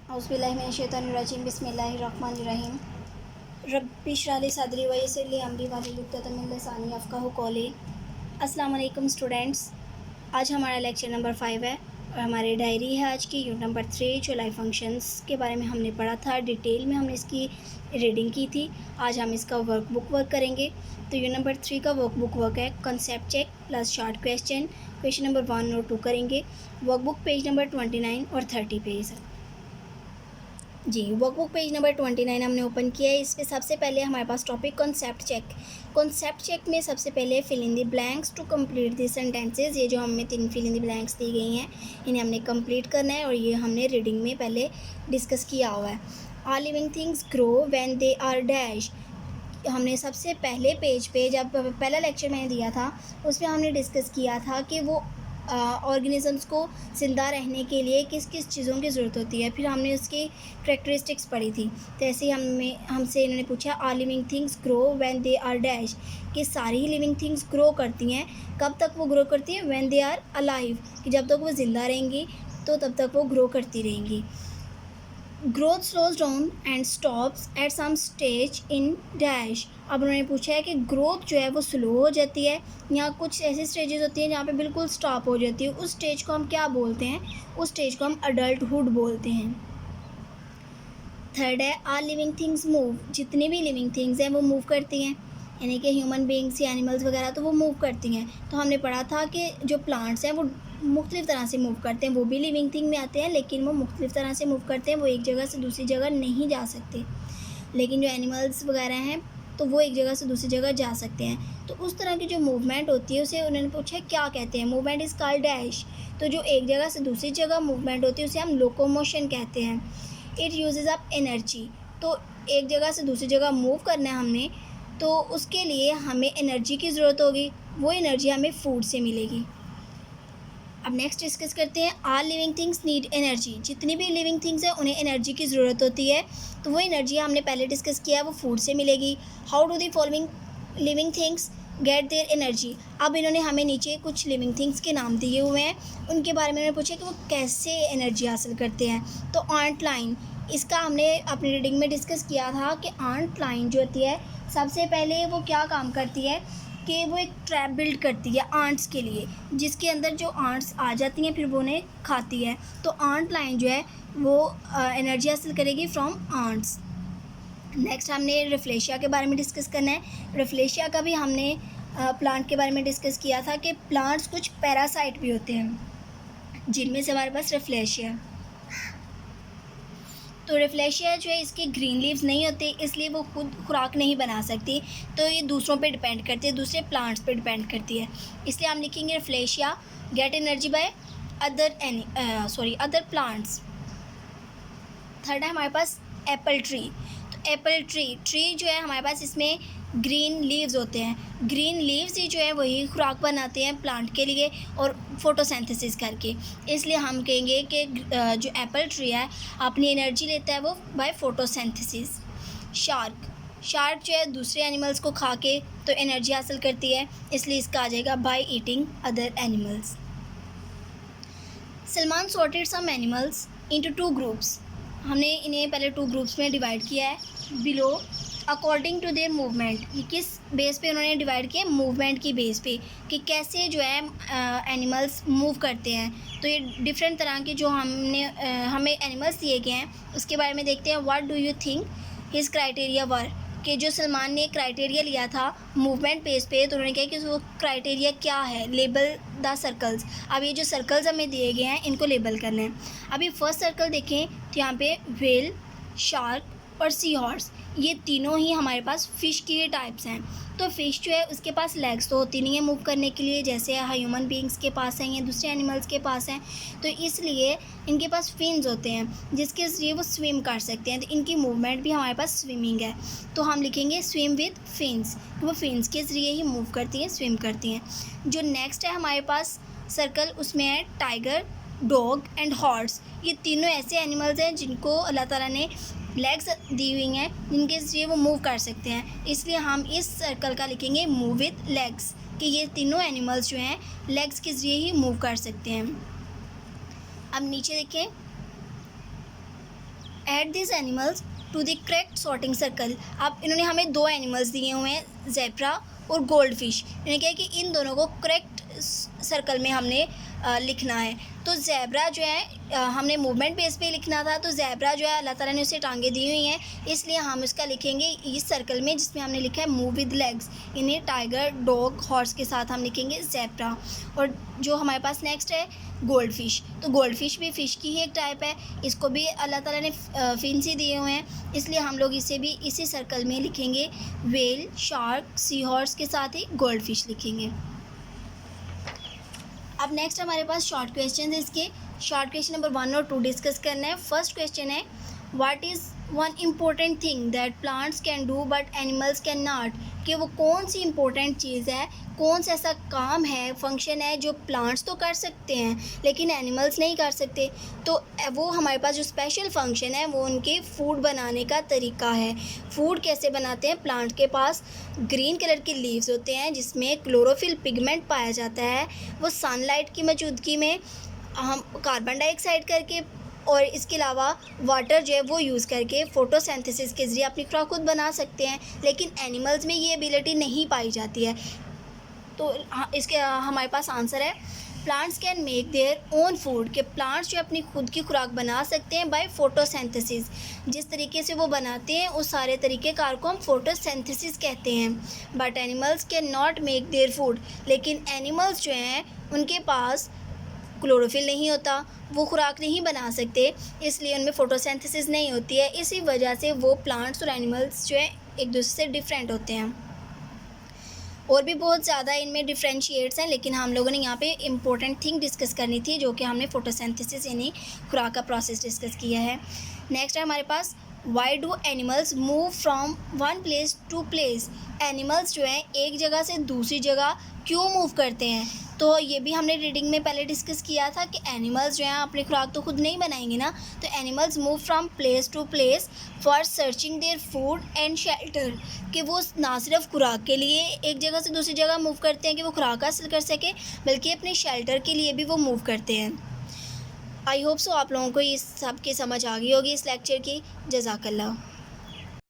औज़ुबिल्लाहिमिनश्शैतानिर्रजीम बिस्मिल्लाहिर्रहमानिर्रहीम रब्बि इश्रह ली सदरी व यस्सिर ली अमरी वाहलुल उक़दतम मिन लिसानी यफ़क़हू क़ौली। अस्सलाम वालेकुम स्टूडेंट्स, आज हमारा लेक्चर नंबर 5 है और हमारी डायरी है आज की यूनिट नंबर 3 जो लाइफ फंक्शंस के बारे में हमने पढ़ा था। डिटेल में हमने इसकी रीडिंग की थी। आज हम इसका वर्क करेंगे। तो यूनिट नंबर 3 का वर्क है concept check plus short question number 1 और 2 करेंगे। वर्कबुक पेज नंबर 29 और 30 पेज जी। वर्कबुक पेज नंबर 29 हमने ओपन किया है। इस पर सबसे पहले हमारे पास टॉपिक कॉन्सेप्ट चेक में सबसे पहले fill in the blanks to complete the sentences. ये जो हमें 3 फिल इन द ब्लैंक्स दी गई हैं इन्हें हमने कंप्लीट करना है और ये हमने रीडिंग में पहले डिस्कस किया हुआ है। All living things grow when they are dash. हमने सबसे पहले पेज पे जब पहला लेक्चर मैंने दिया था उसमें हमने डिस्कस किया था कि वो ऑर्गेनिज़म्स को ज़िंदा रहने के लिए किस किस चीज़ों की ज़रूरत होती है। फिर हमने उसकी करैक्टरिस्टिक्स पढ़ी थी। तो ऐसे ही हमसे इन्होंने पूछा all living things grow when they are dash, कि सारी ही लिविंग थिंग्स ग्रो करती हैं। कब तक वो ग्रो करती हैं? व्हेन दे आर अलाइव, कि जब तक वो ज़िंदा रहेंगी तो तब तक वो ग्रो करती रहेंगी। Growth slows down and stops at some stage in dash. अब उन्होंने पूछा है कि ग्रोथ जो है वो स्लो हो जाती है या कुछ ऐसी स्टेजेस होती हैं जहाँ पे बिल्कुल स्टॉप हो जाती है। उस स्टेज को हम क्या बोलते हैं? उस स्टेज को हम अडल्टहुड बोलते हैं। थर्ड है ऑल लिविंग थिंग्स मूव। जितनी भी लिविंग थिंग्स हैं वो मूव करती हैं, यानी कि ह्यूमन बींग्स या एनिमल्स वगैरह तो वो मूव करती हैं। तो हमने पढ़ा था कि जो प्लांट्स हैं वो मुख्तलिफ़ तरह से मूव करते हैं। वो भी लिविंग थिंग में आते हैं लेकिन वो मुख्तलिफ़ तरह से मूव करते हैं। वो एक जगह से दूसरी जगह नहीं जा सकते, लेकिन जो एनिमल्स वगैरह हैं तो वो एक जगह से दूसरी जगह जा सकते हैं। तो उस तरह की जो मूवमेंट होती है उसे उन्होंने पूछा क्या कहते हैं? Movement is called dash. तो जो एक जगह से दूसरी जगह मूवमेंट होती है उसे हम लोकोमोशन कहते हैं। It uses up energy. तो एक जगह से दूसरी जगह मूव करना है हमने, तो उसके लिए हमें एनर्जी की ज़रूरत होगी। वो एनर्जी हमें फूड से मिलेगी। अब नेक्स्ट डिस्कस करते हैं all living things need energy. जितनी भी लिविंग थिंग्स हैं उन्हें एनर्जी की ज़रूरत होती है। तो वो एनर्जी हमने पहले डिस्कस किया है, वो फूड से मिलेगी। How do the following living things get their energy. अब इन्होंने हमें नीचे कुछ लिविंग थिंग्स के नाम दिए हुए हैं, उनके बारे में उन्होंने पूछा कि वो कैसे एनर्जी हासिल करते हैं। तो आंट लाइन, इसका हमने अपनी रीडिंग में डिस्कस किया था कि आंट लाइन जो होती है सबसे पहले वो क्या काम करती है कि वो एक ट्रैप बिल्ड करती है आंट्स के लिए, जिसके अंदर जो आंट्स आ जाती हैं फिर वो उन्हें खाती है। तो आंट लाइन जो है वो एनर्जी हासिल करेगी फ्रॉम आंट्स। नेक्स्ट हमने रिफ्लेशिया के बारे में डिस्कस करना है। रिफ्लेशिया का भी हमने प्लांट के बारे में डिस्कस किया था कि प्लांट्स कुछ पैरासाइट भी होते हैं जिनमें से हमारे पास रिफ्लेशिया। तो रिफ्लेशिया जो है इसके ग्रीन लीव्स नहीं होते, इसलिए वो खुद खुराक नहीं बना सकती। तो ये दूसरों पे डिपेंड करती है, दूसरे प्लांट्स पे डिपेंड करती है। इसलिए हम लिखेंगे rafflesia get energy by other plants. Third है हमारे पास एप्पल ट्री। तो एप्पल ट्री जो है हमारे पास इसमें ग्रीन लीव्स होते हैं। ग्रीन लीव्स ही जो है वही खुराक बनाते हैं प्लांट के लिए और फोटोसिंथेसिस करके। इसलिए हम कहेंगे कि जो एप्पल ट्री है अपनी एनर्जी लेता है वो बाय फोटोसिंथेसिस। शार्क जो है दूसरे एनिमल्स को खा के तो एनर्जी हासिल करती है, इसलिए इसका आ जाएगा by eating other animals. Salman sorted some animals into 2 groups. हमने इन्हें पहले 2 ग्रुप्स में डिवाइड किया है। Below according to their movement, ये किस बेस पे उन्होंने डिवाइड किया? मूवमेंट की बेस पे, कि कैसे जो है एनिमल्स मूव करते हैं। तो ये डिफरेंट तरह के जो हमें एनिमल्स दिए गए हैं उसके बारे में देखते हैं। What do you think his criteria were, कि जो सलमान ने क्राइटेरिया लिया था मूवमेंट बेस पे, तो उन्होंने कहा कि वो क्राइटेरिया क्या है? Label the circles. अब ये जो सर्कल्स हमें दिए गए हैं इनको लेबल करना है। अभी फर्स्ट सर्कल देखें तो यहाँ पे व्हेल, शार्क और सी हॉर्स, ये तीनों ही हमारे पास फ़िश के टाइप्स हैं। तो फ़िश जो है उसके पास लेग्स तो होती नहीं है मूव करने के लिए, जैसे ह्यूमन बींग्स के पास हैं या दूसरे एनिमल्स के पास हैं। तो इसलिए इनके पास फिन्स होते हैं जिसके ज़रिए वो स्विम कर सकते हैं। तो इनकी मूवमेंट भी हमारे पास स्विमिंग है। तो हम लिखेंगे स्विम विद फिन्स, वो फिन्स के ज़रिए ही मूव करती हैं, स्विम करती हैं। जो नेक्स्ट है हमारे पास सर्कल, उसमें है टाइगर, डॉग एंड हॉर्स। ये तीनों ऐसे एनिमल्स हैं जिनको अल्लाह ताला ने लेग्स दी हुई हैं जिनके ज़रिए वो मूव कर सकते हैं। इसलिए हम इस सर्कल का लिखेंगे मूव विद लेग्स, कि ये तीनों एनिमल्स जो हैं लेग्स के ज़रिए ही मूव कर सकते हैं। अब नीचे देखें, add this animals to the correct sorting circle. अब इन्होंने हमें 2 एनिमल्स दिए हुए हैं, ज़ेब्रा और गोल्ड फिश। इन्होंने कहा कि इन दोनों को करेक्ट सर्कल में हमने लिखना है। तो ज़ेब्रा जो है हमने मूवमेंट बेस पे लिखना था, तो ज़ेब्रा जो है अल्लाह ताला ने उसे टांगे दी हुई हैं, इसलिए हम उसका लिखेंगे इस सर्कल में जिसमें हमने लिखा है मूव विद लेग्स। इन्हें टाइगर, डॉग, हॉर्स के साथ हम लिखेंगे ज़ेब्रा। और जो हमारे पास नेक्स्ट है गोल्ड फिश, तो गोल्ड फिश भी फ़िश की ही एक टाइप है, इसको भी अल्लाह ताला ने फिन्स ही दिए हुए हैं, इसलिए हम लोग इसे भी इसी सर्कल में लिखेंगे। व्हेल, शार्क, सी हॉर्स के साथ ही गोल्ड फिश लिखेंगे। अब नेक्स्ट हमारे पास शॉर्ट क्वेश्चन है। इसके शॉर्ट क्वेश्चन नंबर 1 और 2 डिस्कस करना है। फर्स्ट क्वेश्चन है, what is one important thing that plants can do but animals can not. कि वो कौन सी इम्पोर्टेंट चीज़ है, कौन सा ऐसा काम है, फंक्शन है जो प्लांट्स तो कर सकते हैं लेकिन एनिमल्स नहीं कर सकते। तो वो हमारे पास जो स्पेशल फंक्शन है वो उनके फूड बनाने का तरीका है। फूड कैसे बनाते हैं, प्लांट के पास ग्रीन कलर के लीव्स होते हैं जिसमें क्लोरोफिल पिगमेंट पाया जाता है। वो सनलाइट की मौजूदगी में हम कार्बन डाइऑक्साइड करके और इसके अलावा वाटर जो है वो यूज़ करके फ़ोटोसिंथेसिस के ज़रिए अपनी खुराक खुद बना सकते हैं, लेकिन एनिमल्स में ये एबिलिटी नहीं पाई जाती है। तो इसके हमारे पास आंसर है plants can make their own food. के प्लांट्स जो अपनी खुद की खुराक बना सकते हैं बाय फोटोसिंथेसिस। जिस तरीके से वो बनाते हैं उस सारे तरीक़ेकार को हम फोटोसिंथेसिस कहते हैं। But animals can not make their food. लेकिन एनिमल्स जो हैं उनके पास क्लोरोफिल नहीं होता, वो खुराक नहीं बना सकते, इसलिए उनमें फ़ोटोसिंथेसिस नहीं होती है। इसी वजह से वो प्लांट्स और एनिमल्स जो है एक दूसरे से डिफरेंट होते हैं। और भी बहुत ज़्यादा इनमें डिफ्रेंशिएट्स हैं, लेकिन हम लोगों ने यहाँ पे इम्पोर्टेंट थिंग डिस्कस करनी थी जो कि हमने फ़ोटोसिंथेसिस यानी खुराक का प्रोसेस डिस्कस किया है। नेक्स्ट है हमारे पास, why do animals move from one place to place. Animals जो हैं एक जगह से दूसरी जगह क्यों मूव करते हैं। तो ये भी हमने रीडिंग में पहले डिस्कस किया था कि एनिमल्स जो हैं अपनी खुराक तो खुद नहीं बनाएंगे ना, तो animals move from place to place for searching their food and shelter. कि वो ना सिर्फ खुराक के लिए एक जगह से दूसरी जगह मूव करते हैं कि वो खुराक हासिल कर सके, बल्कि अपने शेल्टर के लिए भी वो मूव करते हैं। आई होप सो आप लोगों को इस सब की समझ आ गई होगी इस लेक्चर की। जज़ाकल्लाह।